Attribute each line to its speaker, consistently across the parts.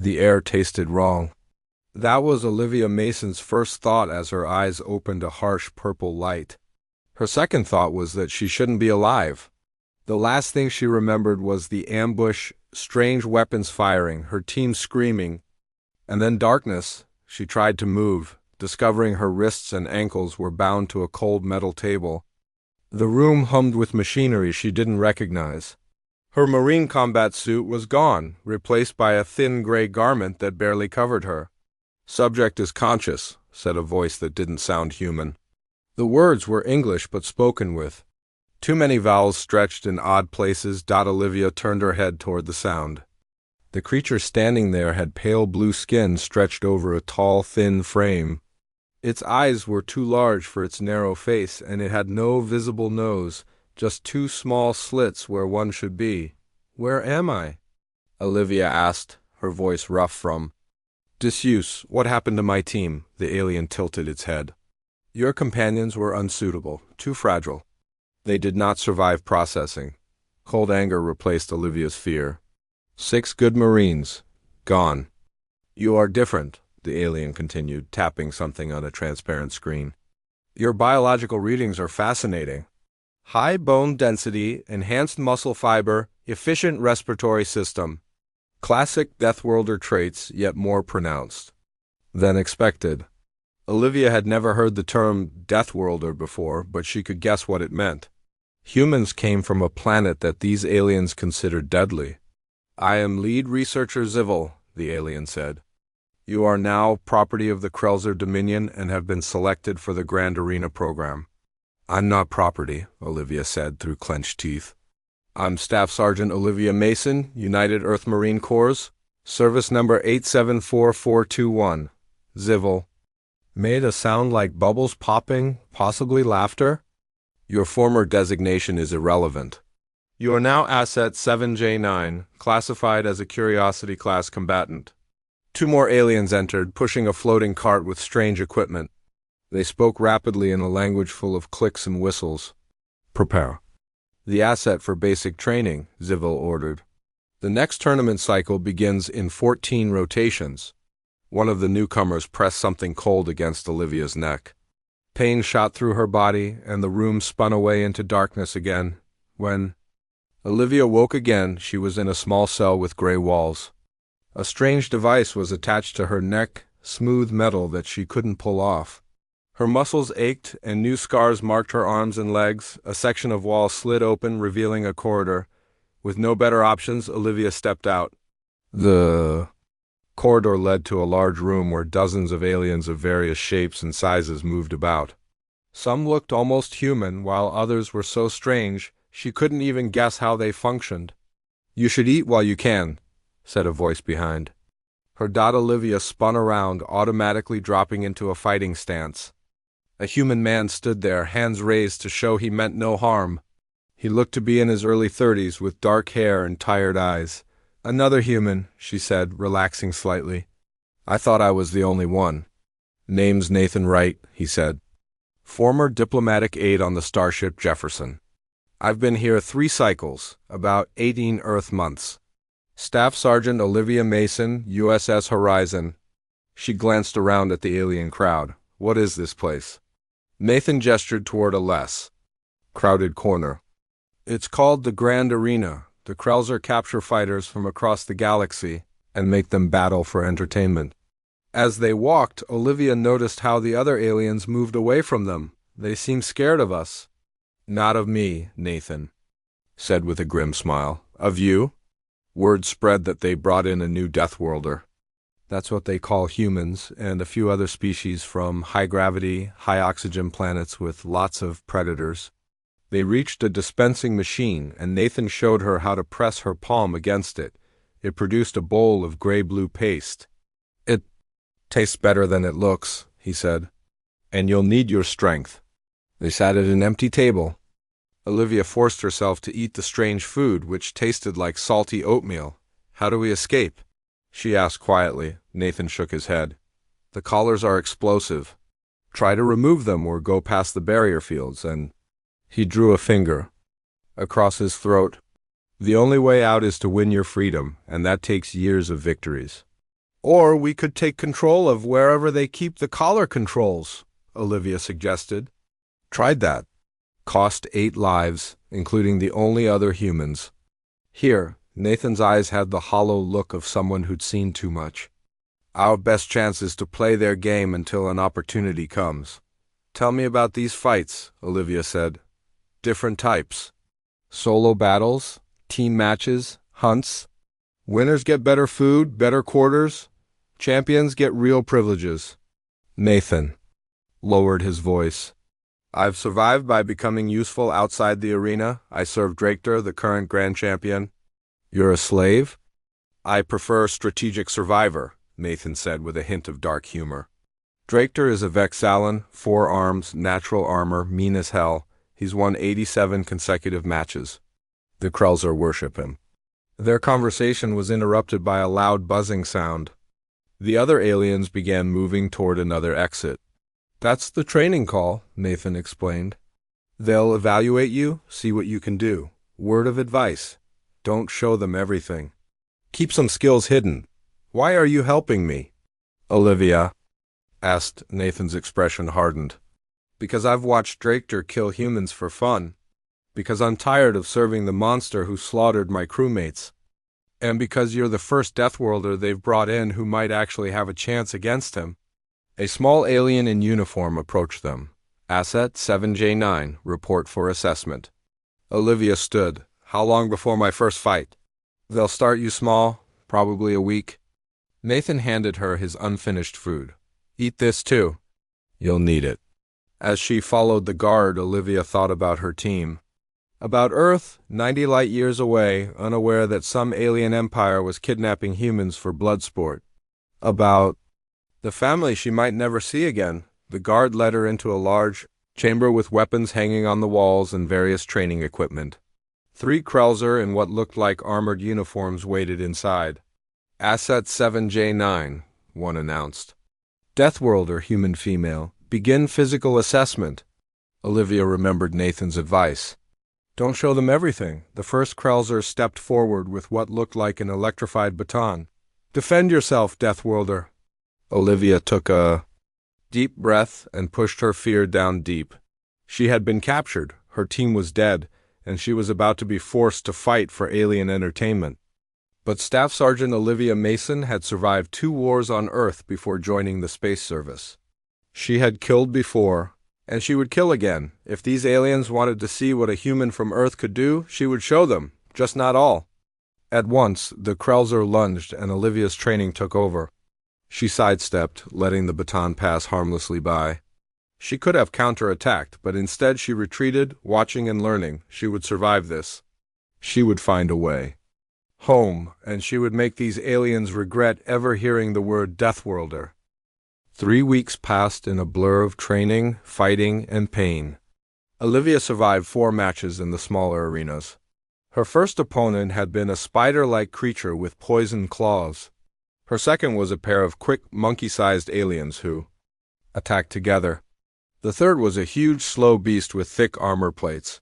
Speaker 1: The air tasted wrong. That was Olivia Mason's first thought as her eyes opened a harsh purple light. Her second thought was that she shouldn't be alive. The last thing she remembered was the ambush, strange weapons firing, her team screaming, and then darkness. She tried to move, discovering her wrists and ankles were bound to a cold metal table. The room hummed with machinery she didn't recognize. Her marine combat suit was gone, replaced by a thin gray garment that barely covered her. "Subject is conscious," said a voice that didn't sound human. The words were English but spoken with too many vowels stretched in odd places. Olivia turned her head toward the sound. The creature standing there had pale blue skin stretched over a tall, thin frame. Its eyes were too large for its narrow face, and it had no visible nose, just two small slits where one should be. "Where am I?" Olivia asked, her voice rough from disuse. "What happened to my team?" The alien tilted its head. "Your companions were unsuitable, too fragile. They did not survive processing." Cold anger replaced Olivia's fear. 6 good Marines, gone. "You are different," the alien continued, tapping something on a transparent screen. "Your biological readings are fascinating. High bone density, enhanced muscle fiber, efficient respiratory system. Classic Deathworlder traits, yet more pronounced than expected." Olivia had never heard the term Deathworlder before, but she could guess what it meant. Humans came from a planet that these aliens considered deadly. "I am lead researcher Zivil," the alien said. "You are now property of the Krelzer Dominion and have been selected for the Grand Arena program." "I'm not property," Olivia said through clenched teeth. "I'm Staff Sergeant Olivia Mason, United Earth Marine Corps, service number 874421. Zivil." Made a sound like bubbles popping, possibly laughter. "Your former designation is irrelevant. You are now Asset 7J9, classified as a Curiosity class combatant." 2 more aliens entered, pushing a floating cart with strange equipment. They spoke rapidly in a language full of clicks and whistles. "Prepare the asset for basic training," Zivil ordered. "The next tournament cycle begins in 14 rotations." One of the newcomers pressed something cold against Olivia's neck. Pain shot through her body, and the room spun away into darkness again. When Olivia woke again, she was in a small cell with gray walls. A strange device was attached to her neck, smooth metal that she couldn't pull off. Her muscles ached, and new scars marked her arms and legs. A section of wall slid open, revealing a corridor. With no better options, Olivia stepped out. The corridor led to a large room where dozens of aliens of various shapes and sizes moved about. Some looked almost human, while others were so strange she couldn't even guess how they functioned. "You should eat while you can," said a voice behind. Her Olivia spun around, automatically dropping into a fighting stance. A human man stood there, hands raised to show he meant no harm. He looked to be in his early 30s, with dark hair and tired eyes. "Another human," she said, relaxing slightly. "I thought I was the only one." "Name's Nathan Wright," he said. "Former diplomatic aide on the starship Jefferson. I've been here 3 cycles, about 18 Earth months. Staff Sergeant Olivia Mason, USS Horizon." She glanced around at the alien crowd. "What is this place?" Nathan gestured toward a less crowded corner. "It's called the Grand Arena. The Krelzer capture fighters from across the galaxy and make them battle for entertainment." As they walked, Olivia noticed how the other aliens moved away from them. "They seem scared of us." "Not of me," Nathan said with a grim smile. "Of you?" Word spread that they brought in a new Deathworlder. That's what they call humans, and a few other species from high-gravity, high-oxygen planets with lots of predators. They reached a dispensing machine, and Nathan showed her how to press her palm against it. It produced a bowl of gray-blue paste. "It tastes better than it looks," he said. "And you'll need your strength." They sat at an empty table. Olivia forced herself to eat the strange food, which tasted like salty oatmeal. "How do we escape?" she asked quietly. Nathan shook his head. "The collars are explosive. Try to remove them or go past the barrier fields," and he drew a finger across his throat. "The only way out is to win your freedom, and that takes years of victories." Or we could take control of wherever they keep the collar controls, Olivia suggested. Tried that. Cost 8 lives, including the only other humans. Here, Nathan's eyes had the hollow look of someone who'd seen too much. Our best chance is to play their game until an opportunity comes. Tell me about these fights, Olivia said. Different types. Solo battles, team matches, hunts. Winners get better food, better quarters. Champions get real privileges. Nathan lowered his voice. I've survived by becoming useful outside the arena. I serve Drakter, the current grand champion. You're a slave? I prefer strategic survivor, Nathan said with a hint of dark humor. Drakter is a Vexalan, 4 arms, natural armor, mean as hell. He's won 87 consecutive matches. The Krelzer worship him. Their conversation was interrupted by a loud buzzing sound. The other aliens began moving toward another exit. That's the training call, Nathan explained. They'll evaluate you, see what you can do. Word of advice. Don't show them everything. Keep some skills hidden. Why are you helping me? Olivia asked. Nathan's expression hardened. Because I've watched Drakter kill humans for fun. Because I'm tired of serving the monster who slaughtered my crewmates. And because you're the first Deathworlder they've brought in who might actually have a chance against him. A small alien in uniform approached them. Asset 7J9, report for assessment. Olivia stood. How long before my first fight? They'll start you small, probably a week. Nathan handed her his unfinished food. Eat this too. You'll need it. As she followed the guard, Olivia thought about her team. About Earth, 90 light years away, unaware that some alien empire was kidnapping humans for blood sport. About the family she might never see again. The guard led her into a large chamber with weapons hanging on the walls and various training equipment. 3 Krelzer in what looked like armored uniforms waited inside. Asset 7J9, one announced. Deathworlder, human female. Begin physical assessment. Olivia remembered Nathan's advice. Don't show them everything. The first Krelzer stepped forward with what looked like an electrified baton. Defend yourself, Deathworlder. Olivia took a deep breath and pushed her fear down deep. She had been captured, her team was dead, and she was about to be forced to fight for alien entertainment. But Staff Sergeant Olivia Mason had survived 2 wars on Earth before joining the Space Service. She had killed before, and she would kill again. If these aliens wanted to see what a human from Earth could do, she would show them, just not all. At once, the Krelzer lunged and Olivia's training took over. She sidestepped, letting the baton pass harmlessly by. She could have counterattacked, but instead she retreated, watching and learning. She would survive this. She would find a way. Home, and she would make these aliens regret ever hearing the word Deathworlder. 3 weeks passed in a blur of training, fighting, and pain. Olivia survived 4 matches in the smaller arenas. Her first opponent had been a spider-like creature with poisoned claws. Her second was a pair of quick, monkey-sized aliens who attacked together. The third was a huge, slow beast with thick armor plates.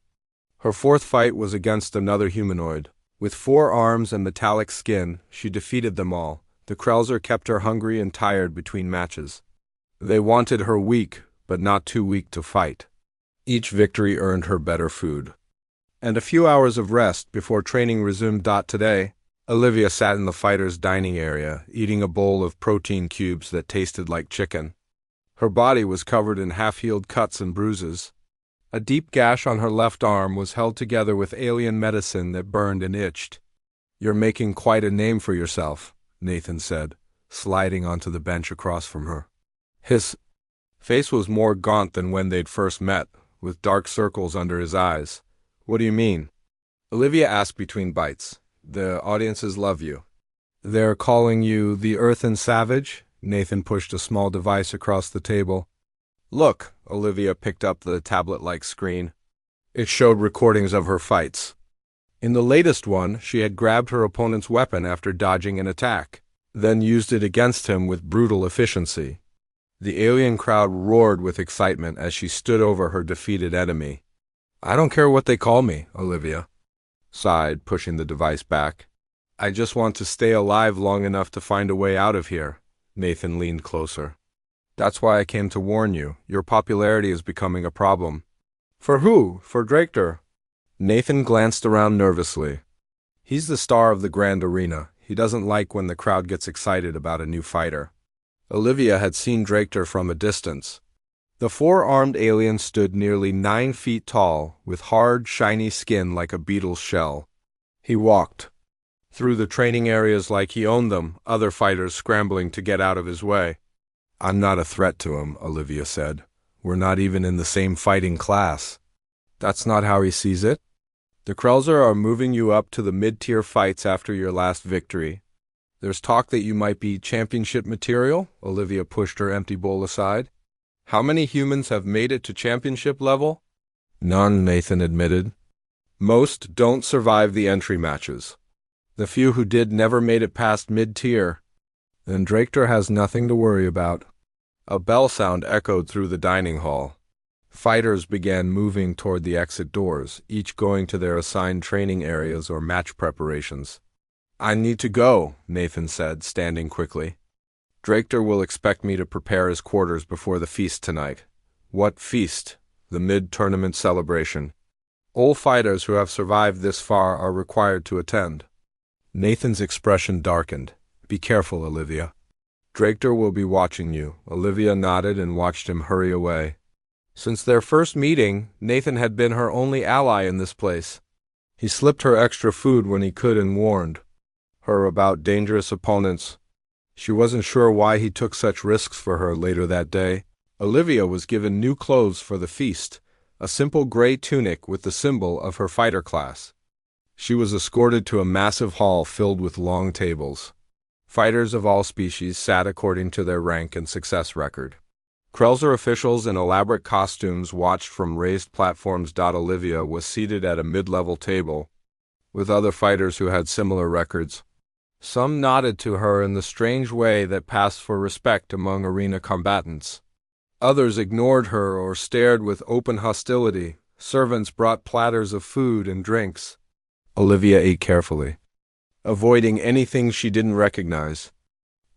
Speaker 1: Her fourth fight was against another humanoid. With 4 arms and metallic skin, she defeated them all. The Krelzer kept her hungry and tired between matches. They wanted her weak, but not too weak to fight. Each victory earned her better food. And a few hours of rest before training resumed. Today, Olivia sat in the fighter's dining area, eating a bowl of protein cubes that tasted like chicken. Her body was covered in half-healed cuts and bruises. A deep gash on her left arm was held together with alien medicine that burned and itched. You're making quite a name for yourself, Nathan said, sliding onto the bench across from her. His face was more gaunt than when they'd first met, with dark circles under his eyes. What do you mean? Olivia asked between bites. The audiences love you. They're calling you the Earthen Savage? Nathan pushed a small device across the table. Look, Olivia picked up the tablet-like screen. It showed recordings of her fights. In the latest one, she had grabbed her opponent's weapon after dodging an attack, then used it against him with brutal efficiency. The alien crowd roared with excitement as she stood over her defeated enemy. I don't care what they call me, Olivia sighed, pushing the device back. I just want to stay alive long enough to find a way out of here. Nathan leaned closer. That's why I came to warn you. Your popularity is becoming a problem. For who? For Drakter? Nathan glanced around nervously. He's the star of the grand arena. He doesn't like when the crowd gets excited about a new fighter. Olivia had seen Drakter from a distance. The four-armed alien stood nearly 9 feet tall, with hard, shiny skin like a beetle's shell. He walked through the training areas like he owned them, other fighters scrambling to get out of his way. I'm not a threat to him, Olivia said. We're not even in the same fighting class. That's not how he sees it? The Krelzer are moving you up to the mid-tier fights after your last victory. There's talk that you might be championship material, Olivia pushed her empty bowl aside. How many humans have made it to championship level? None, Nathan admitted. Most don't survive the entry matches. The few who did never made it past mid-tier. Then Drakter has nothing to worry about. A bell sound echoed through the dining hall. Fighters began moving toward the exit doors, each going to their assigned training areas or match preparations. I need to go, Nathan said, standing quickly. Drakter will expect me to prepare his quarters before the feast tonight. What feast? The mid-tournament celebration. All fighters who have survived this far are required to attend. Nathan's expression darkened. Be careful, Olivia. Drakter will be watching you. Olivia nodded and watched him hurry away. Since their first meeting, Nathan had been her only ally in this place. He slipped her extra food when he could and warned her about dangerous opponents. She wasn't sure why he took such risks for her later that day. Olivia was given new clothes for the feast, a simple gray tunic with the symbol of her fighter class. She was escorted to a massive hall filled with long tables. Fighters of all species sat according to their rank and success record. Krelzer officials in elaborate costumes watched from raised platforms. Olivia was seated at a mid-level table with other fighters who had similar records. Some nodded to her in the strange way that passed for respect among arena combatants. Others ignored her or stared with open hostility. Servants brought platters of food and drinks. Olivia ate carefully, avoiding anything she didn't recognize.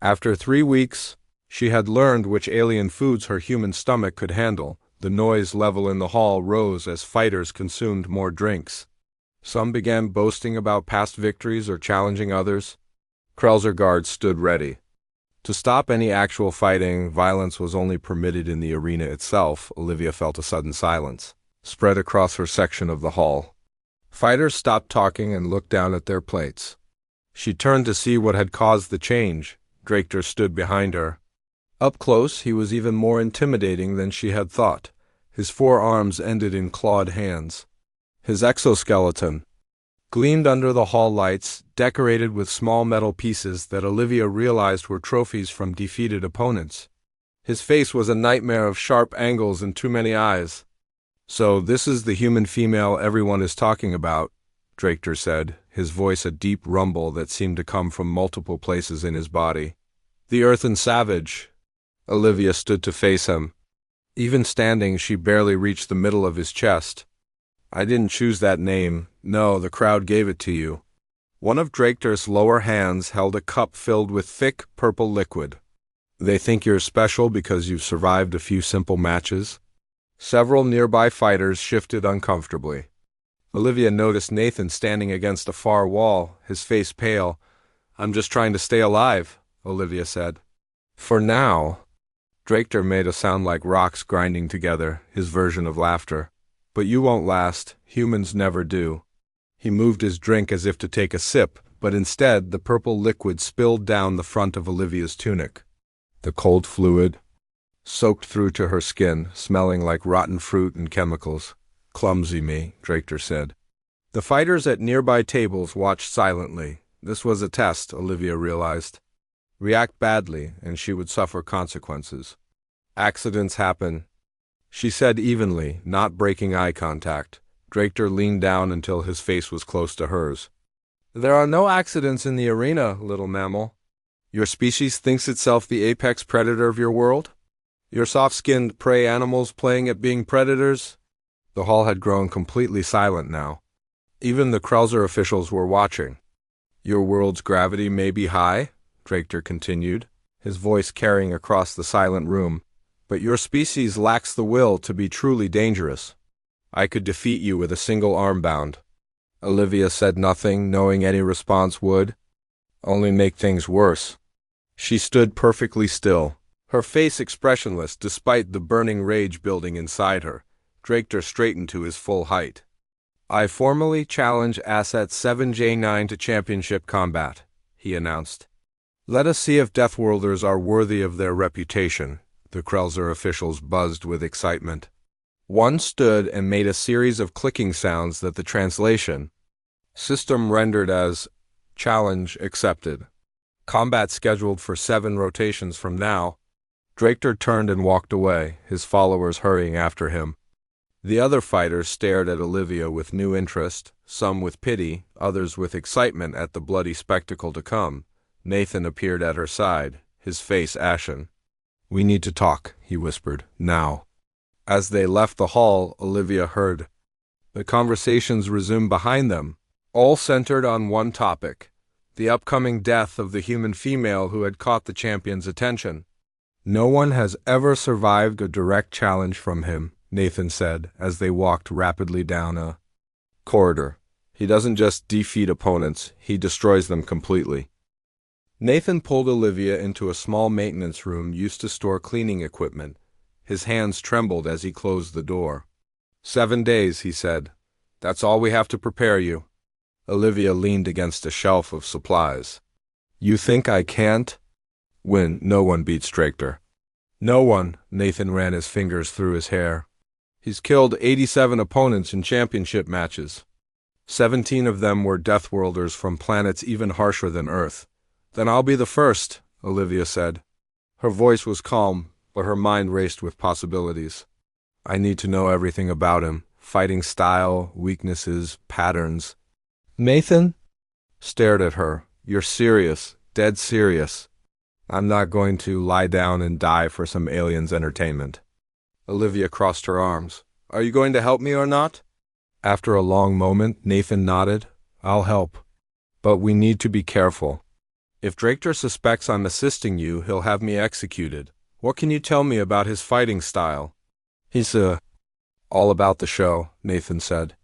Speaker 1: After 3 weeks, she had learned which alien foods her human stomach could handle. The noise level in the hall rose as fighters consumed more drinks. Some began boasting about past victories or challenging others. Krelzer guards stood ready. To stop any actual fighting, violence was only permitted in the arena itself. Olivia felt a sudden silence spread across her section of the hall. Fighters stopped talking and looked down at their plates. She turned to see what had caused the change. Drakter stood behind her. Up close, he was even more intimidating than she had thought. His 4 arms ended in clawed hands. His exoskeleton gleamed under the hall lights, decorated with small metal pieces that Olivia realized were trophies from defeated opponents. His face was a nightmare of sharp angles and too many eyes. So this is the human female everyone is talking about, Drakter said, his voice a deep rumble that seemed to come from multiple places in his body. The earthen savage. Olivia stood to face him. Even standing, she barely reached the middle of his chest. I didn't choose that name. No, the crowd gave it to you. One of Drakter's lower hands held a cup filled with thick, purple liquid. They think you're special because you've survived a few simple matches. Several nearby fighters shifted uncomfortably. Olivia noticed Nathan standing against a far wall, his face pale. I'm just trying to stay alive, Olivia said. For now. Drakter made a sound like rocks grinding together, his version of laughter. But you won't last. Humans never do. He moved his drink as if to take a sip, but instead the purple liquid spilled down the front of Olivia's tunic. The cold fluid soaked through to her skin, smelling like rotten fruit and chemicals. Clumsy me, Drakter said. The fighters at nearby tables watched silently. This was a test, Olivia realized. React badly, and she would suffer consequences. Accidents happen, she said evenly, not breaking eye contact. Drakter leaned down until his face was close to hers. There are no accidents in the arena, little mammal. Your species thinks itself the apex predator of your world? Your soft-skinned prey animals playing at being predators? The hall had grown completely silent now. Even the Krelzer officials were watching. Your world's gravity may be high, Drakter continued, his voice carrying across the silent room, but your species lacks the will to be truly dangerous. I could defeat you with a single arm bound. Olivia said nothing, knowing any response would only make things worse. She stood perfectly still, her face expressionless despite the burning rage building inside her. Drakter straightened to his full height. I formally challenge Asset 7J9 to championship combat, he announced. Let us see if Deathworlders are worthy of their reputation. The Krelzer officials buzzed with excitement. One stood and made a series of clicking sounds that the translation system rendered as challenge accepted. Combat scheduled for 7 rotations from now. Drakter turned and walked away, his followers hurrying after him. The other fighters stared at Olivia with new interest, some with pity, others with excitement at the bloody spectacle to come. Nathan appeared at her side, his face ashen. We need to talk, he whispered, now. As they left the hall, Olivia heard. The conversations resumed behind them, all centered on one topic, the upcoming death of the human female who had caught the champion's attention. No one has ever survived a direct challenge from him, Nathan said as they walked rapidly down a corridor. He doesn't just defeat opponents, he destroys them completely. Nathan pulled Olivia into a small maintenance room used to store cleaning equipment. His hands trembled as he closed the door. 7 days, he said. That's all we have to prepare you. Olivia leaned against a shelf of supplies. You think I can't win? No one beats Drakter. No one, Nathan ran his fingers through his hair. He's killed 87 opponents in championship matches. 17 of them were Deathworlders from planets even harsher than Earth. Then I'll be the first, Olivia said. Her voice was calm, but her mind raced with possibilities. I need to know everything about him. Fighting style, weaknesses, patterns. Nathan stared at her. You're serious, dead serious. I'm not going to lie down and die for some alien's entertainment. Olivia crossed her arms. Are you going to help me or not? After a long moment, Nathan nodded. I'll help. But we need to be careful. If Drakter suspects I'm assisting you, he'll have me executed. What can you tell me about his fighting style? He's all about the show, Nathan said.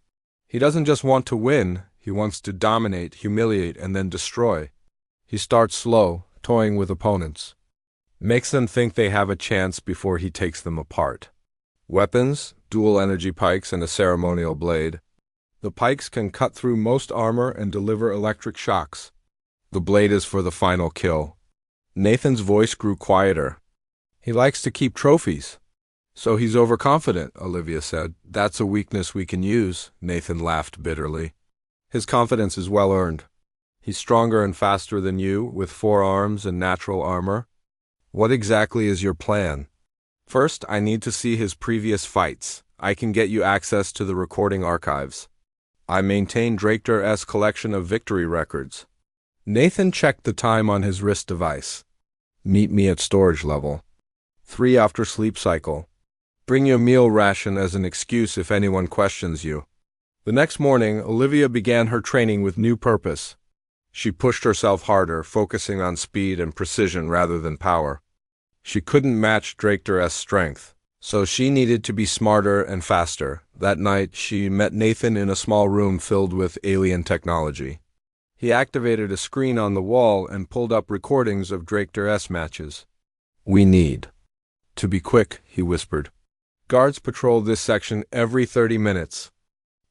Speaker 1: He doesn't just want to win, he wants to dominate, humiliate, and then destroy. He starts slow, toying with opponents. Makes them think they have a chance before he takes them apart. Weapons, dual energy pikes, and a ceremonial blade. The pikes can cut through most armor and deliver electric shocks. The blade is for the final kill. Nathan's voice grew quieter. He likes to keep trophies. So he's overconfident, Olivia said. That's a weakness we can use, Nathan laughed bitterly. His confidence is well earned. He's stronger and faster than you, with 4 arms and natural armor. What exactly is your plan? First, I need to see his previous fights. I can get you access to the recording archives. I maintain Drakter's collection of victory records. Nathan checked the time on his wrist device. Meet me at storage level. 3 after sleep cycle. Bring your meal ration as an excuse if anyone questions you. The next morning, Olivia began her training with new purpose. She pushed herself harder, focusing on speed and precision rather than power. She couldn't match Drakter's strength, so she needed to be smarter and faster. That night, she met Nathan in a small room filled with alien technology. He activated a screen on the wall and pulled up recordings of Drakter's matches. We need to be quick, he whispered. Guards patrol this section every 30 minutes.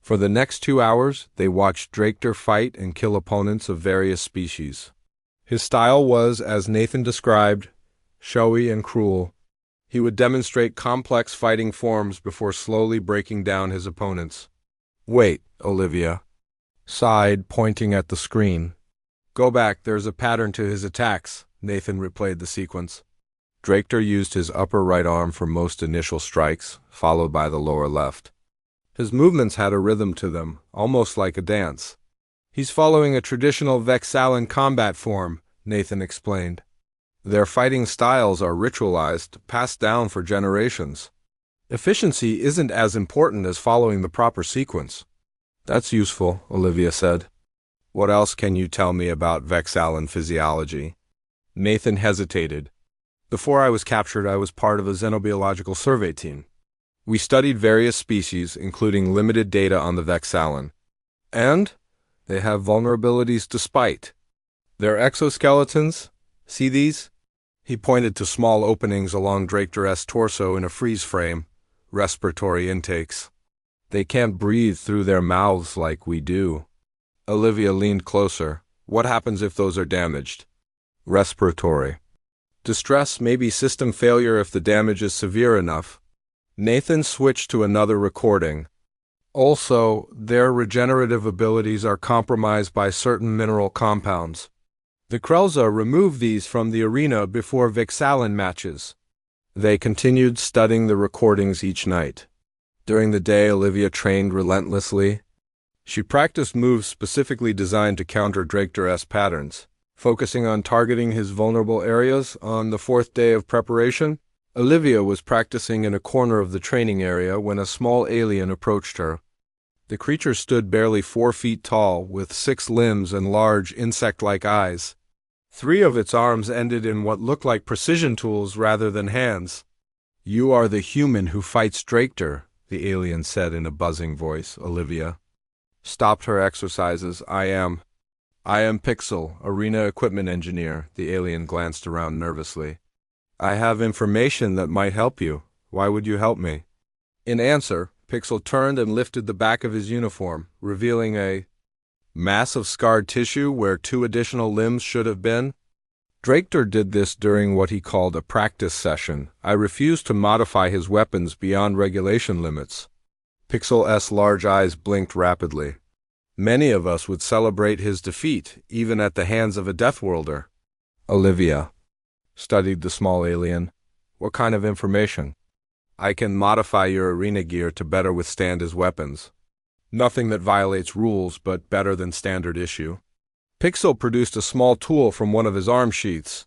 Speaker 1: For the next 2 hours, they watched Drakter fight and kill opponents of various species. His style was, as Nathan described, showy and cruel. He would demonstrate complex fighting forms before slowly breaking down his opponents. Wait, Olivia sighed, pointing at the screen. Go back, there's a pattern to his attacks. Nathan replayed the sequence. Drakter used his upper right arm for most initial strikes, followed by the lower left. His movements had a rhythm to them, almost like a dance. He's following a traditional Vexalan combat form, Nathan explained. Their fighting styles are ritualized, passed down for generations. Efficiency isn't as important as following the proper sequence. That's useful, Olivia said. What else can you tell me about Vexalan physiology? Nathan hesitated. Before I was captured, I was part of a xenobiological survey team. We studied various species, including limited data on the Vexalan. And they have vulnerabilities despite their exoskeletons. See these? He pointed to small openings along Draktor's torso in a freeze frame, respiratory intakes. They can't breathe through their mouths like we do. Olivia leaned closer. What happens if those are damaged? Respiratory distress, maybe system failure if the damage is severe enough. Nathan switched to another recording. Also, their regenerative abilities are compromised by certain mineral compounds. The Krelza remove these from the arena before Vexalan matches. They continued studying the recordings each night. During the day, Olivia trained relentlessly. She practiced moves specifically designed to counter Draktor's patterns. Focusing on targeting his vulnerable areas on the fourth day of preparation, Olivia was practicing in a corner of the training area when a small alien approached her. The creature stood barely 4 feet tall, with 6 limbs and large insect-like eyes. 3 of its arms ended in what looked like precision tools rather than hands. "You are the human who fights Draktor," the alien said in a buzzing voice. Olivia stopped her exercises. I am Pixel, arena equipment engineer." The alien glanced around nervously. "I have information that might help you. Why would you help me?" In answer, Pixel turned and lifted the back of his uniform, revealing a mass of scarred tissue where 2 additional limbs should have been. Draktor did this during what he called a practice session. I refused to modify his weapons beyond regulation limits. Pixel's large eyes blinked rapidly. Many of us would celebrate his defeat, even at the hands of a Deathworlder. Olivia studied the small alien. "What kind of information?" "I can modify your arena gear to better withstand his weapons. Nothing that violates rules, but better than standard issue." Pixel produced a small tool from one of his arm sheaths.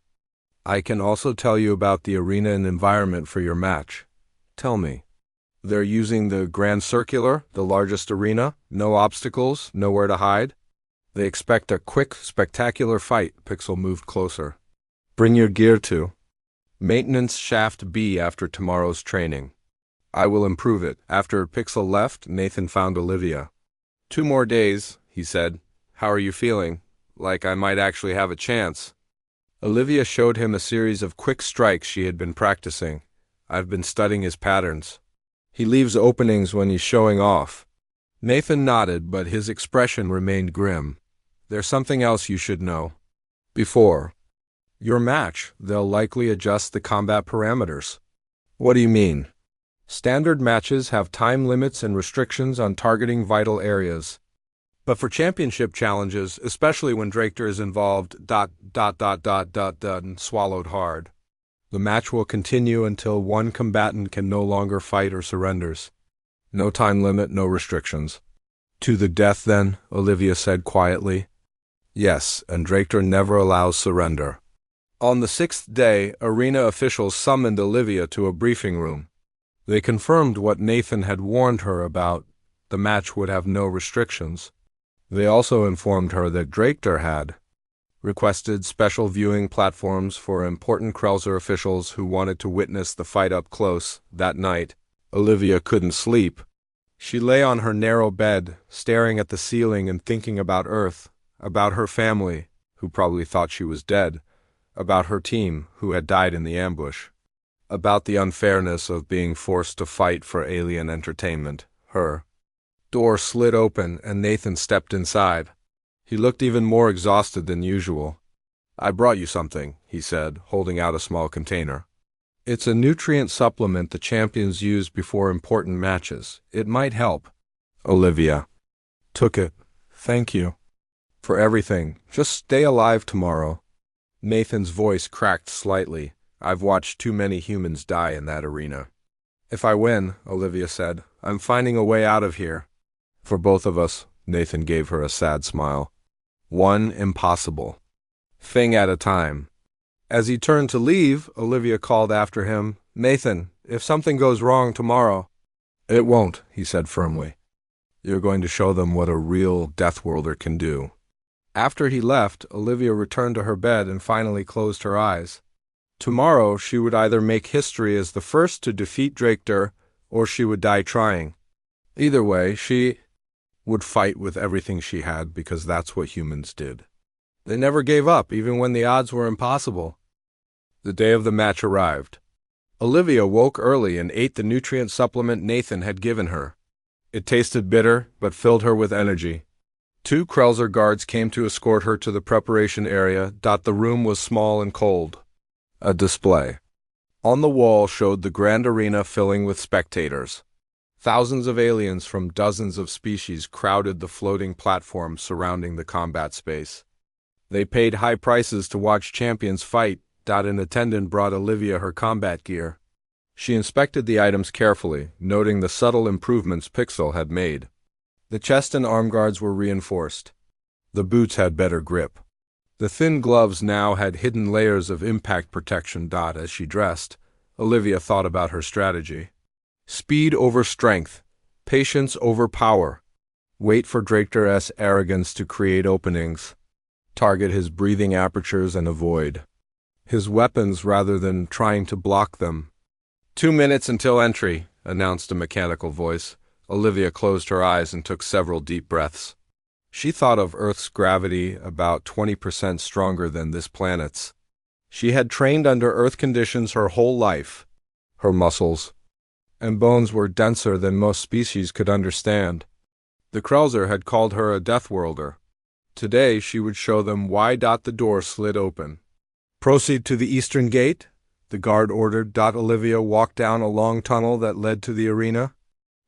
Speaker 1: "I can also tell you about the arena and environment for your match." "Tell me." "They're using the Grand Circular, the largest arena. No obstacles, nowhere to hide. They expect a quick, spectacular fight." Pixel moved closer. "Bring your gear to Maintenance Shaft B after tomorrow's training. I will improve it." After Pixel left, Nathan found Olivia. 2 more days, he said. "How are you feeling? Like I might actually have a chance." Olivia showed him a series of quick strikes she had been practicing. "I've been studying his patterns. He leaves openings when he's showing off." Nathan nodded, but his expression remained grim. "There's something else you should know. Before your match, they'll likely adjust the combat parameters." "What do you mean?" "Standard matches have time limits and restrictions on targeting vital areas. But for championship challenges, especially when Draktor is involved, and swallowed hard. The match will continue until one combatant can no longer fight or surrenders. No time limit, no restrictions." "To the death, then," Olivia said quietly. "Yes, and Draktor never allows surrender." On the 6th day, arena officials summoned Olivia to a briefing room. They confirmed what Nathan had warned her about. The match would have no restrictions. They also informed her that Draktor had requested special viewing platforms for important Krelzer officials who wanted to witness the fight up close. That night, Olivia couldn't sleep. She lay on her narrow bed, staring at the ceiling and thinking about Earth, about her family, who probably thought she was dead, about her team, who had died in the ambush, about the unfairness of being forced to fight for alien entertainment. Her door slid open and Nathan stepped inside. He looked even more exhausted than usual. "I brought you something," he said, holding out a small container. "It's a nutrient supplement the champions use before important matches. It might help." Olivia took it. "Thank you for everything. Just stay alive tomorrow." Nathan's voice cracked slightly. "I've watched too many humans die in that arena." "If I win," Olivia said, "I'm finding a way out of here." "For both of us," Nathan gave her a sad smile. "One impossible thing at a time." As he turned to leave, Olivia called after him, "Nathan, if something goes wrong tomorrow—" "It won't," he said firmly. "You're going to show them what a real Deathworlder can do." After he left, Olivia returned to her bed and finally closed her eyes. Tomorrow she would either make history as the first to defeat Drakter, or she would die trying. Either way, she would fight with everything she had, because that's what humans did. They never gave up, even when the odds were impossible. The day of the match arrived. Olivia woke early and ate the nutrient supplement Nathan had given her. It tasted bitter, but filled her with energy. 2 Krelzer guards came to escort her to the preparation area. The room was small and cold. A display on the wall showed the grand arena filling with spectators. Thousands of aliens from dozens of species crowded the floating platform surrounding the combat space. They paid high prices to watch champions fight. An attendant brought Olivia her combat gear. She inspected the items carefully, noting the subtle improvements Pixel had made. The chest and arm guards were reinforced. The boots had better grip. The thin gloves now had hidden layers of impact protection. As she dressed, Olivia thought about her strategy. Speed over strength, patience over power. Wait for Drakter's arrogance to create openings. Target his breathing apertures and avoid his weapons rather than trying to block them. 2 minutes until entry, announced a mechanical voice. Olivia closed her eyes and took several deep breaths. She thought of Earth's gravity about 20% stronger than this planet's. She had trained under Earth conditions her whole life. Her muscles and bones were denser than most species could understand. The Krelzer had called her a Deathworlder. Today she would show them why. The door slid open. Proceed to the eastern gate, the guard ordered. Olivia walked down a long tunnel that led to the arena.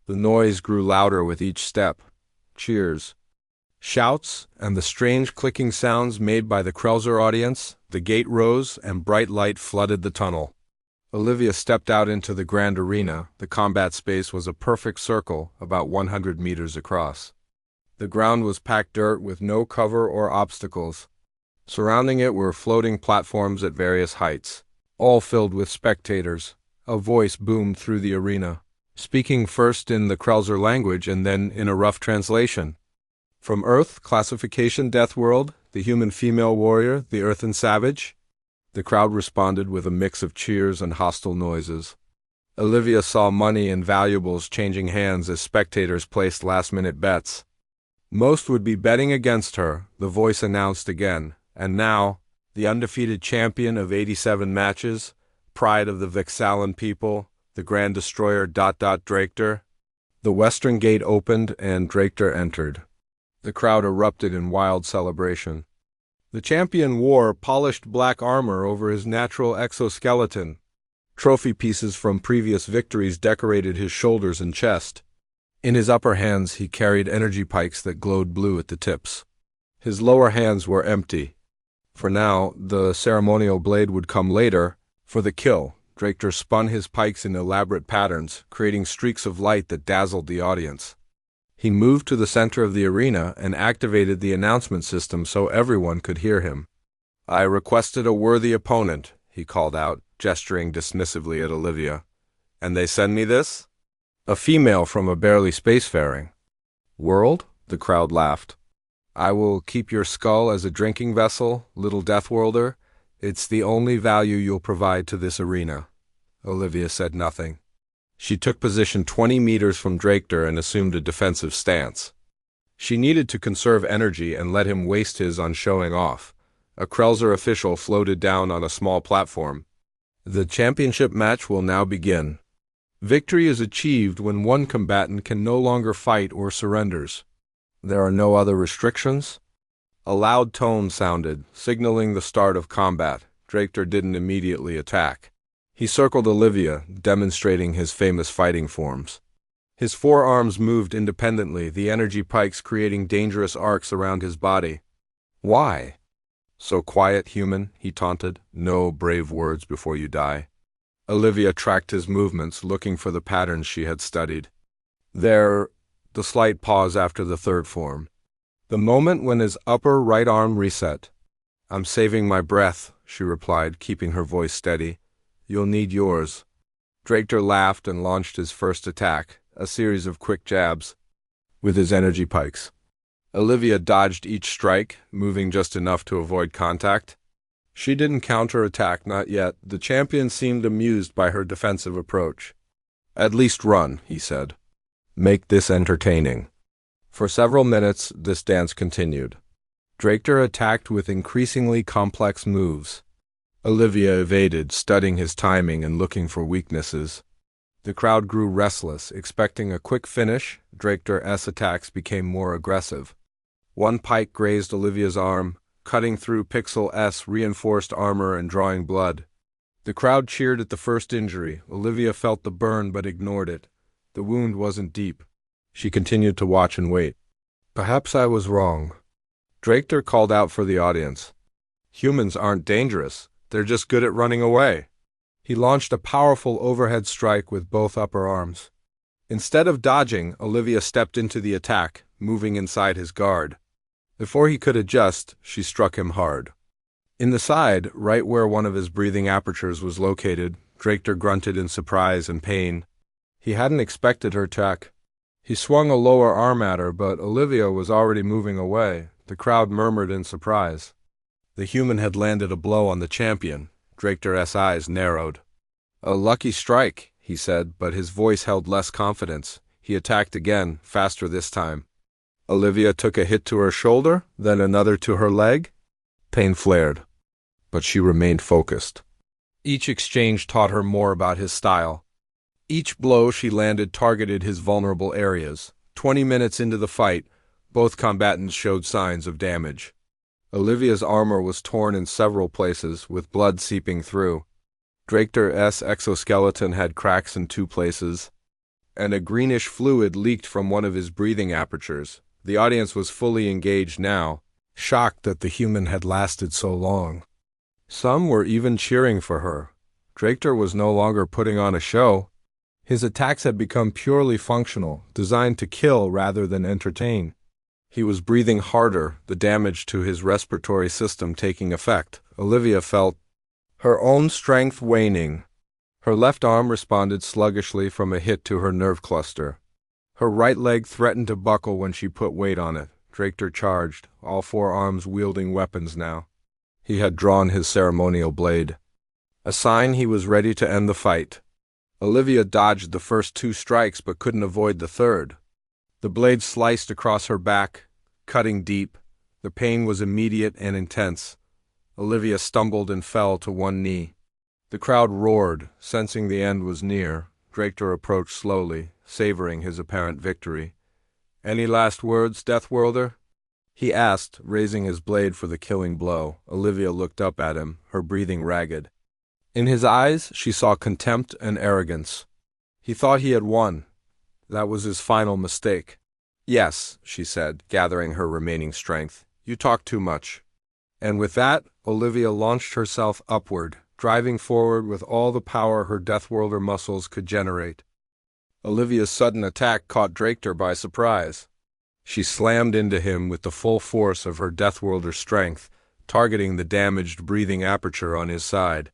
Speaker 1: The noise grew louder with each step. Cheers, shouts, and the strange clicking sounds made by the Krelzer audience. The gate rose and bright light flooded the tunnel. Olivia stepped out into the grand arena. The combat space was a perfect circle, about 100 meters across. The ground was packed dirt with no cover or obstacles. Surrounding it were floating platforms at various heights, all filled with spectators. A voice boomed through the arena, speaking first in the Krelzer language and then in a rough translation. From Earth, classification Deathworld, the human female warrior, the earthen savage. The crowd responded with a mix of cheers and hostile noises. Olivia saw money and valuables changing hands as spectators placed last-minute bets. Most would be betting against her, the voice announced again. And now, the undefeated champion of 87 matches, pride of the Vixalan people, the Grand Destroyer. Drakter. The western gate opened and Drakter entered. The crowd erupted in wild celebration. The champion wore polished black armor over his natural exoskeleton. Trophy pieces from previous victories decorated his shoulders and chest. In his upper hands he carried energy pikes that glowed blue at the tips. His lower hands were empty. For now, the ceremonial blade would come later. For the kill, Drakter spun his pikes in elaborate patterns, creating streaks of light that dazzled the audience. He moved to the center of the arena and activated the announcement system so everyone could hear him. "I requested a worthy opponent," he called out, gesturing dismissively at Olivia. "And they send me this?" "A female from a barely spacefaring world?" The crowd laughed. "I will keep your skull as a drinking vessel, little Deathworlder. It's the only value you'll provide to this arena." Olivia said nothing. She took position 20 meters from Drakter and assumed a defensive stance. She needed to conserve energy and let him waste his on showing off. A Krelzer official floated down on a small platform. "The championship match will now begin. Victory is achieved when one combatant can no longer fight or surrenders. There are no other restrictions?" A loud tone sounded, signaling the start of combat. Drakter didn't immediately attack. He circled Olivia, demonstrating his famous fighting forms. His forearms moved independently, the energy pikes creating dangerous arcs around his body. "Why?" "So quiet, human," he taunted. "No brave words before you die." Olivia tracked his movements, looking for the patterns she had studied. The slight pause after the third form. The moment when his upper right arm reset. "I'm saving my breath," she replied, keeping her voice steady. "You'll need yours." Drakter laughed and launched his first attack, a series of quick jabs with his energy pikes. Olivia dodged each strike, moving just enough to avoid contact. She didn't counterattack, not yet. The champion seemed amused by her defensive approach. "At least run," he said. "Make this entertaining." For several minutes, this dance continued. Drakter attacked with increasingly complex moves. Olivia evaded, studying his timing and looking for weaknesses. The crowd grew restless, expecting a quick finish. Drakter's attacks became more aggressive. One pike grazed Olivia's arm, cutting through Pixel's reinforced armor and drawing blood. The crowd cheered at the first injury. Olivia felt the burn but ignored it. The wound wasn't deep. She continued to watch and wait. "Perhaps I was wrong." Drakter called out for the audience. "Humans aren't dangerous. They're just good at running away." He launched a powerful overhead strike with both upper arms. Instead of dodging, Olivia stepped into the attack, moving inside his guard. Before he could adjust, she struck him hard. In the side, right where one of his breathing apertures was located, Drakter grunted in surprise and pain. He hadn't expected her attack. He swung a lower arm at her, but Olivia was already moving away. The crowd murmured in surprise. The human had landed a blow on the champion. Drakter's eyes narrowed. "A lucky strike," he said, but his voice held less confidence. He attacked again, faster this time. Olivia took a hit to her shoulder, then another to her leg. Pain flared, but she remained focused. Each exchange taught her more about his style. Each blow she landed targeted his vulnerable areas. 20 minutes into the fight, both combatants showed signs of damage. Olivia's armor was torn in several places, with blood seeping through. Drakter's exoskeleton had cracks in 2 places, and a greenish fluid leaked from one of his breathing apertures. The audience was fully engaged now, shocked that the human had lasted so long. Some were even cheering for her. Drakter was no longer putting on a show. His attacks had become purely functional, designed to kill rather than entertain. He was breathing harder, the damage to his respiratory system taking effect. Olivia felt her own strength waning. Her left arm responded sluggishly from a hit to her nerve cluster. Her right leg threatened to buckle when she put weight on it. Drakter charged, all 4 arms wielding weapons now. He had drawn his ceremonial blade, a sign he was ready to end the fight. Olivia dodged the first 2 strikes but couldn't avoid the third. The blade sliced across her back, cutting deep. The pain was immediate and intense. Olivia stumbled and fell to one knee. The crowd roared, sensing the end was near. Drakter approached slowly, savoring his apparent victory. "Any last words, Deathworlder?" he asked, raising his blade for the killing blow. Olivia looked up at him, her breathing ragged. In his eyes, she saw contempt and arrogance. He thought he had won. That was his final mistake. "Yes," she said, gathering her remaining strength. "You talk too much." And with that, Olivia launched herself upward, driving forward with all the power her Deathworlder muscles could generate. Olivia's sudden attack caught Drakter by surprise. She slammed into him with the full force of her Deathworlder strength, targeting the damaged breathing aperture on his side.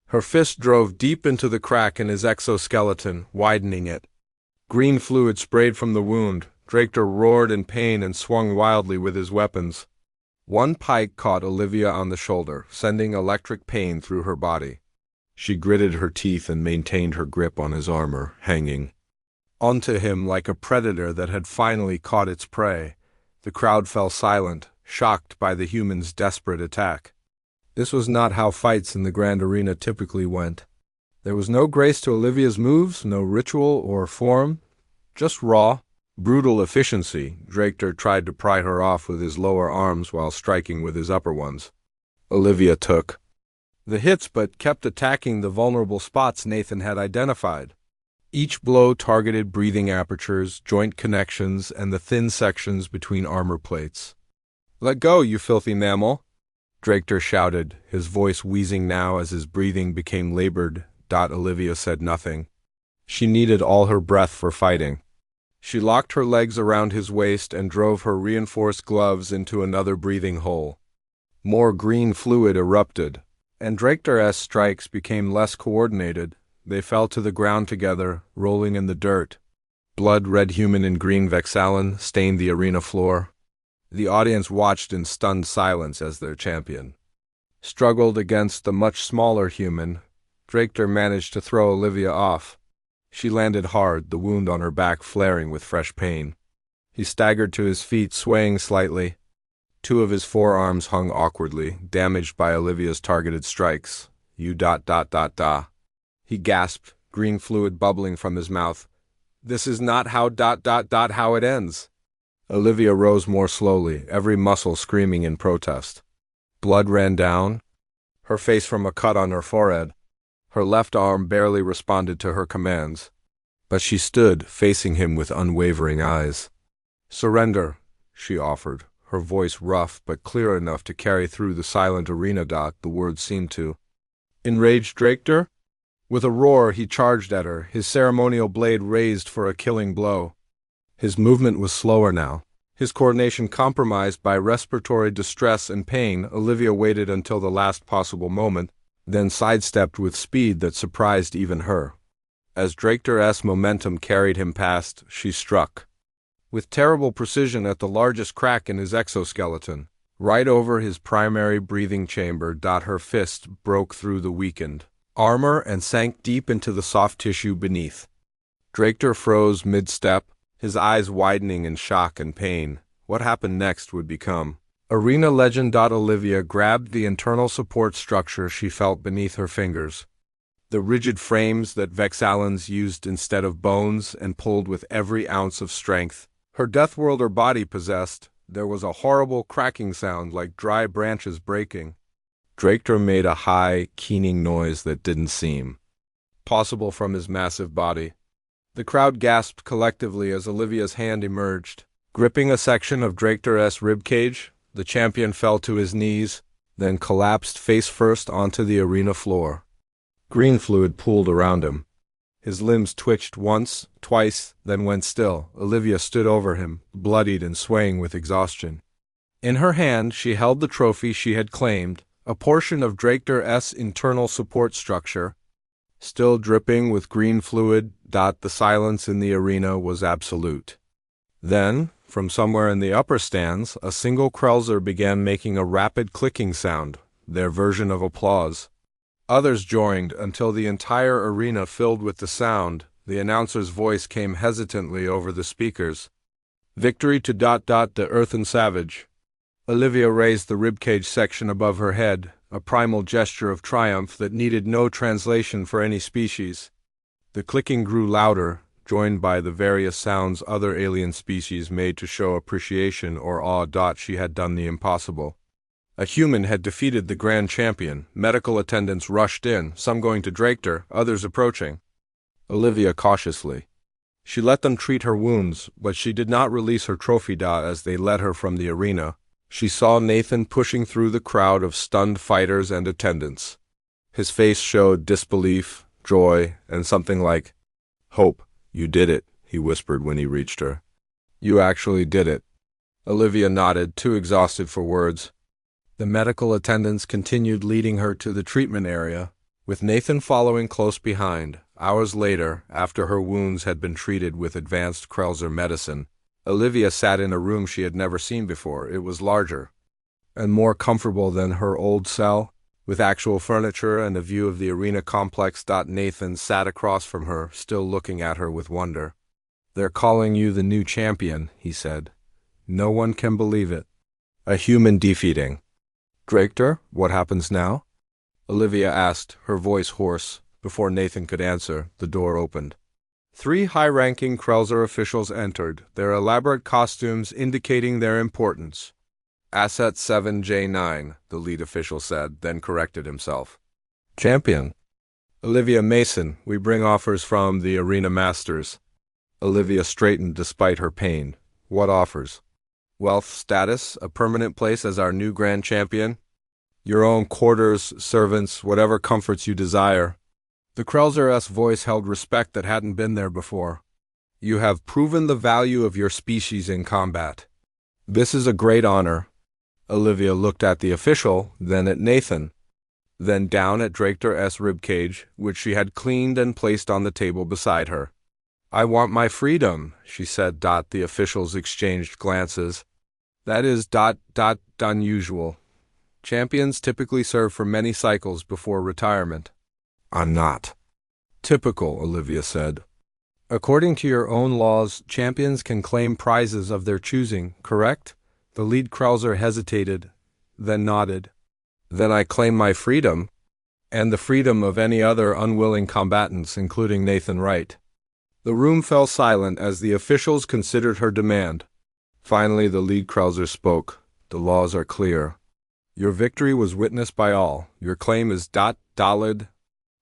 Speaker 1: Her fist drove deep into the crack in his exoskeleton, widening it. Green fluid sprayed from the wound. Drakter roared in pain and swung wildly with his weapons. One pike caught Olivia on the shoulder, sending electric pain through her body. She gritted her teeth and maintained her grip on his armor, hanging onto him like a predator that had finally caught its prey. The crowd fell silent, shocked by the human's desperate attack. This was not how fights in the grand arena typically went. There was no grace to Olivia's moves, no ritual or form, just raw, brutal efficiency. Drakter tried to pry her off with his lower arms while striking with his upper ones. Olivia took the hits but kept attacking the vulnerable spots Nathan had identified. Each blow targeted breathing apertures, joint connections, and the thin sections between armor plates. "Let go, you filthy mammal!" Drakter shouted, his voice wheezing now as his breathing became labored. Olivia said nothing. She needed all her breath for fighting. She locked her legs around his waist and drove her reinforced gloves into another breathing hole. More green fluid erupted, and Drakter's strikes became less coordinated. They fell to the ground together, rolling in the dirt. Blood-red human and green Vexalan stained the arena floor. The audience watched in stunned silence as their champion struggled against the much smaller human. Draketer managed to throw Olivia off. She landed hard, the wound on her back flaring with fresh pain. He staggered to his feet, swaying slightly. Two of his forearms hung awkwardly, damaged by Olivia's targeted strikes. You ... He gasped, green fluid bubbling from his mouth. This is not how ... how it ends. Olivia rose more slowly, every muscle screaming in protest. Blood ran down her face from a cut on her forehead. Her left arm barely responded to her commands, but she stood, facing him with unwavering eyes. Surrender, she offered, her voice rough but clear enough to carry through the silent arena. The words seemed to enrage Draketer. With a roar, he charged at her, his ceremonial blade raised for a killing blow. His movement was slower now, his coordination compromised by respiratory distress and pain. Olivia waited until the last possible moment, then sidestepped with speed that surprised even her. As Draketer's momentum carried him past, she struck with terrible precision at the largest crack in his exoskeleton, right over his primary breathing chamber. Her fist broke through the weakened armor and sank deep into the soft tissue beneath. Draketer froze mid-step, his eyes widening in shock and pain. What happened next would become arena legend. Olivia grabbed the internal support structure she felt beneath her fingers, the rigid frames that Vexalans used instead of bones, and pulled with every ounce of strength her Deathworlder body possessed. There was a horrible cracking sound like dry branches breaking. Draketer made a high, keening noise that didn't seem possible from his massive body. The crowd gasped collectively as Olivia's hand emerged, gripping a section of Draketer's ribcage. The champion fell to his knees, then collapsed face first onto the arena floor. Green fluid pooled around him. His limbs twitched once, twice, then went still. Olivia stood over him, bloodied and swaying with exhaustion. In her hand, she held the trophy she had claimed, a portion of Draketer's internal support structure, still dripping with green fluid. The silence in the arena was absolute. Then, from somewhere in the upper stands, a single Krelzer began making a rapid clicking sound, their version of applause. Others joined until the entire arena filled with the sound. The announcer's voice came hesitantly over the speakers. Victory to ... the Earthen Savage. Olivia raised the ribcage section above her head, a primal gesture of triumph that needed no translation for any species. The clicking grew louder, joined by the various sounds other alien species made to show appreciation or awe. She had done the impossible. A human had defeated the grand champion. Medical attendants rushed in, some going to Draketer, others approaching Olivia cautiously. She let them treat her wounds, but she did not release her trophy. As they led her from the arena, she saw Nathan pushing through the crowd of stunned fighters and attendants. His face showed disbelief, joy, and something like hope. You did it, he whispered when he reached her. You actually did it. Olivia nodded, too exhausted for words. The medical attendants continued leading her to the treatment area, with Nathan following close behind. Hours later, after her wounds had been treated with advanced Krelzer medicine, Olivia sat in a room she had never seen before. It was larger and more comfortable than her old cell, with actual furniture and a view of the arena complex. Nathan sat across from her, still looking at her with wonder. They're calling you the new champion, he said. No one can believe it. A human defeating Draketer, what happens now? Olivia asked, her voice hoarse. Before Nathan could answer, the door opened. 3 high-ranking Krelzer officials entered, their elaborate costumes indicating their importance. Asset 7J9, the lead official said, then corrected himself. Champion. Olivia Mason, we bring offers from the Arena Masters. Olivia straightened despite her pain. What offers? Wealth, status, a permanent place as our new grand champion? Your own quarters, servants, whatever comforts you desire. The Krelzer's voice held respect that hadn't been there before. You have proven the value of your species in combat. This is a great honor. Olivia looked at the official, then at Nathan, then down at Draketer's ribcage, which she had cleaned and placed on the table beside her. I want my freedom, she said. The officials exchanged glances. That is unusual. Champions typically serve for many cycles before retirement. I'm not. Typical, Olivia said. According to your own laws, champions can claim prizes of their choosing, correct? The lead Krauser hesitated, then nodded. Then I claim my freedom, and the freedom of any other unwilling combatants, including Nathan Wright. The room fell silent as the officials considered her demand. Finally, the lead Krauser spoke. The laws are clear. Your victory was witnessed by all. Your claim is valid.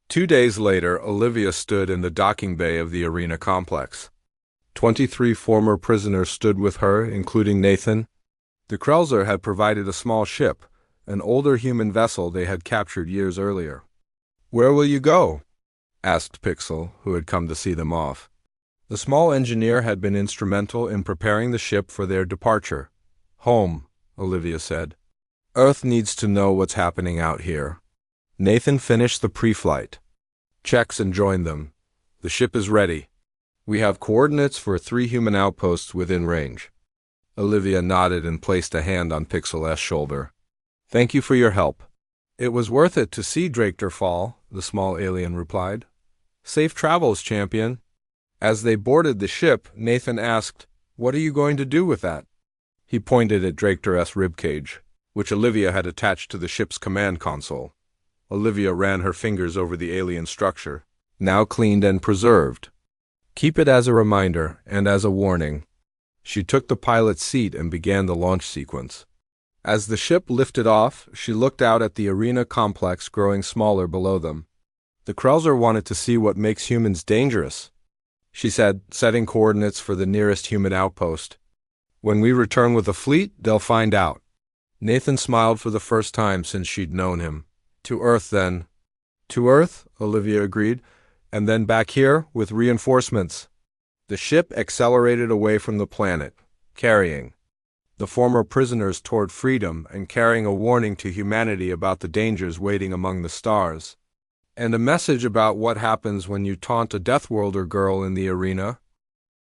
Speaker 1: 2 days later, Olivia stood in the docking bay of the arena complex. 23 former prisoners stood with her, including Nathan. The Krauser had provided a small ship, an older human vessel they had captured years earlier. "Where will you go?" asked Pixel, who had come to see them off. The small engineer had been instrumental in preparing the ship for their departure. "Home," Olivia said. "Earth needs to know what's happening out here." Nathan finished the pre-flight checks and joined them. "The ship is ready. We have coordinates for 3 human outposts within range." Olivia nodded and placed a hand on Pixel's shoulder. "Thank you for your help." "It was worth it to see Drakter fall," the small alien replied. "Safe travels, champion." As they boarded the ship, Nathan asked, "What are you going to do with that?" He pointed at Drakter's ribcage, which Olivia had attached to the ship's command console. Olivia ran her fingers over the alien structure, now cleaned and preserved. "Keep it as a reminder and as a warning." She took the pilot's seat and began the launch sequence. As the ship lifted off, she looked out at the arena complex growing smaller below them. "The Krauser wanted to see what makes humans dangerous," she said, setting coordinates for the nearest human outpost. "When we return with the fleet, they'll find out." Nathan smiled for the first time since she'd known him. "To Earth, then." "To Earth," Olivia agreed, "and then back here with reinforcements." The ship accelerated away from the planet, carrying the former prisoners toward freedom and carrying a warning to humanity about the dangers waiting among the stars. "And a message about what happens when you taunt a Deathworlder girl in the arena,"